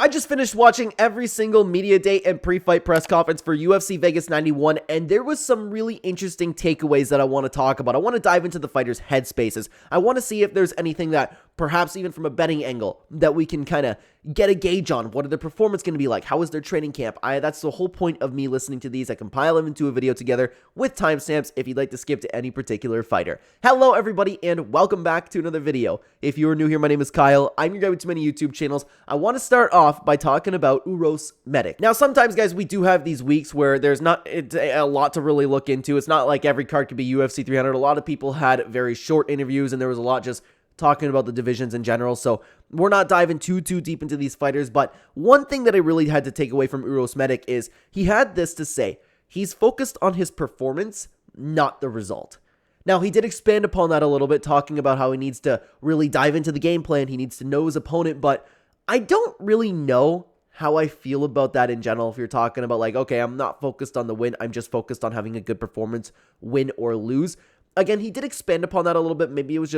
I just finished watching every single media day and pre-fight press conference for UFC Vegas 91, and there was some really interesting takeaways that I want to talk about. I want to dive into the fighters' headspaces. I want to see if there's anything that, perhaps even from a betting angle, that we can kind of get a gauge on. What are their performance going to be like? How is their training camp? That's the whole point of me listening to these. I compile them into a video together with timestamps if you'd like to skip to any particular fighter. Hello everybody, and welcome back to another video. If you are new here, my name is Kyle. I'm your guy with too many YouTube channels. I want to start off by talking about Uros Medic. Now, sometimes, guys, we do have these weeks where there's not a lot to really look into. It's not like every card could be UFC 300. A lot of people had very short interviews, and there was a lot just talking about the divisions in general, so we're not diving too deep into these fighters. But one thing that I really had to take away from Uros Medic is he had this to say: he's focused on his performance, not the result. Now, he did expand upon that a little bit, talking about how he needs to really dive into the game plan, he needs to know his opponent, but I don't really know how I feel about that in general. If you're talking about like, okay, I'm not focused on the win, I'm just focused on having a good performance, win or lose. Again, he did expand upon that a little bit. Maybe it was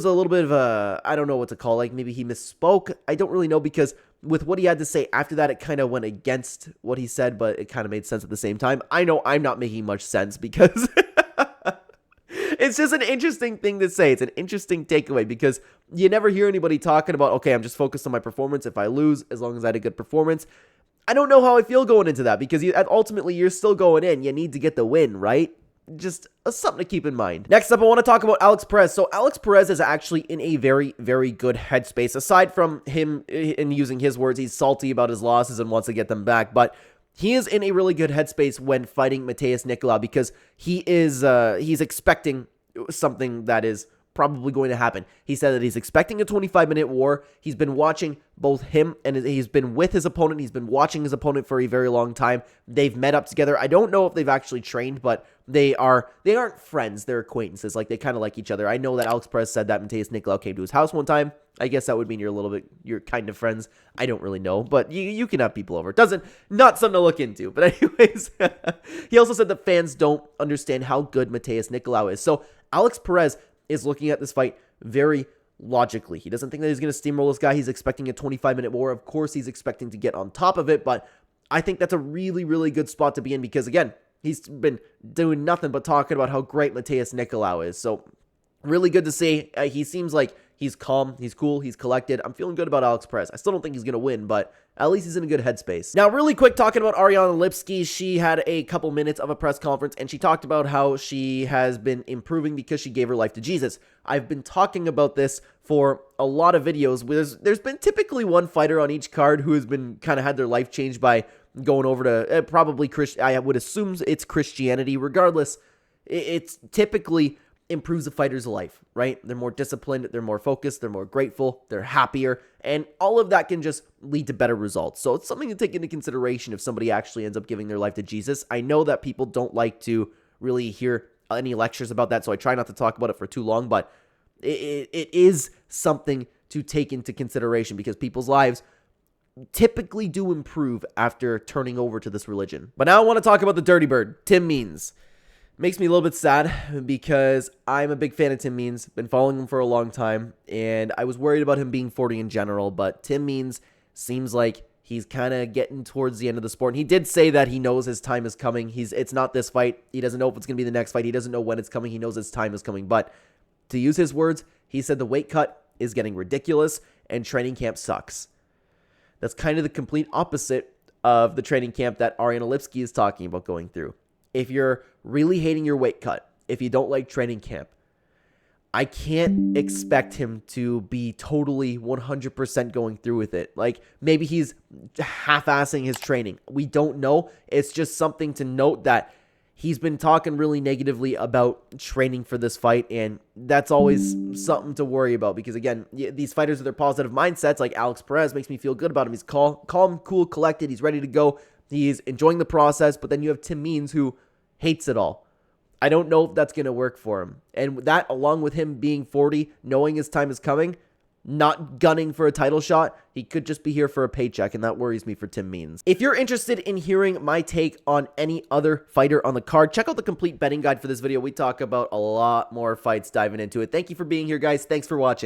a little bit of a, I don't know what to call, like maybe he misspoke. I don't really know, because with what he had to say after that, it kind of went against what he said, but it kind of made sense at the same time. I know I'm not making much sense, because it's just an interesting thing to say. It's an interesting takeaway, because you never hear anybody talking about, okay, I'm just focused on my performance. If I lose, as long as I had a good performance. I don't know how I feel going into that, because ultimately you're still going in. You need to get the win, right? Just something to keep in mind. Next up, I want to talk about Alex Perez. So Alex Perez is actually in a very good headspace. Aside from him, in using his words, he's salty about his losses and wants to get them back. But he is in a really good headspace when fighting Matheus Nicolau, because he's expecting something that is probably going to happen. He said that he's expecting a 25-minute war. He's been watching both him and he's been with his opponent. He's been watching his opponent for a very long time. They've met up together. I don't know if they've actually trained, but they aren't friends. They're acquaintances. Like, they kind of like each other. I know that Alex Perez said that Matheus Nicolau came to his house one time. I guess that would mean you're kind of friends. I don't really know, but you can have people over. Not something to look into. But anyways, he also said that fans don't understand how good Matheus Nicolau is. So Alex Perez is looking at this fight very logically. He doesn't think that he's going to steamroll this guy. He's expecting a 25-minute war. Of course, he's expecting to get on top of it, but I think that's a really good spot to be in, because, again, he's been doing nothing but talking about how great Matheus Nicolau is. So really good to see. He seems like he's calm, he's cool, he's collected. I'm feeling good about Alex Perez. I still don't think he's going to win, but at least he's in a good headspace. Now, really quick, talking about Ariane Lipski, she had a couple minutes of a press conference, and she talked about how she has been improving because she gave her life to Jesus. I've been talking about this for a lot of videos. There's been typically one fighter on each card who has been kind of had their life changed by going over to probably I would assume it's Christianity. Regardless, it's typically improves the fighter's life, right? They're more disciplined, they're more focused, they're more grateful, they're happier, and all of that can just lead to better results. So it's something to take into consideration if somebody actually ends up giving their life to Jesus. I know that people don't like to really hear any lectures about that, so I try not to talk about it for too long, but it is something to take into consideration, because people's lives typically do improve after turning over to this religion. But now I want to talk about the Dirty Bird, Tim Means. Makes me a little bit sad, because I'm a big fan of Tim Means. Been following him for a long time, and I was worried about him being 40 in general, but Tim Means seems like he's kind of getting towards the end of the sport. And he did say that he knows his time is coming. It's not this fight. He doesn't know if it's going to be the next fight. He doesn't know when it's coming. He knows his time is coming. But to use his words, he said the weight cut is getting ridiculous and training camp sucks. That's kind of the complete opposite of the training camp that Ariane Lipski is talking about going through. If you're really hating your weight cut, if you don't like training camp, I can't expect him to be totally 100% going through with it. Like, maybe he's half-assing his training. We don't know. It's just something to note that he's been talking really negatively about training for this fight, and that's always something to worry about, because, again, these fighters with their positive mindsets, like Alex Perez, makes me feel good about him. He's calm, cool, collected. He's ready to go. He's enjoying the process, but then you have Tim Means, who hates it all. I don't know if that's going to work for him. And that, along with him being 40, knowing his time is coming, not gunning for a title shot, he could just be here for a paycheck, and that worries me for Tim Means. If you're interested in hearing my take on any other fighter on the card, check out the complete betting guide for this video. We talk about a lot more fights diving into it. Thank you for being here, guys. Thanks for watching.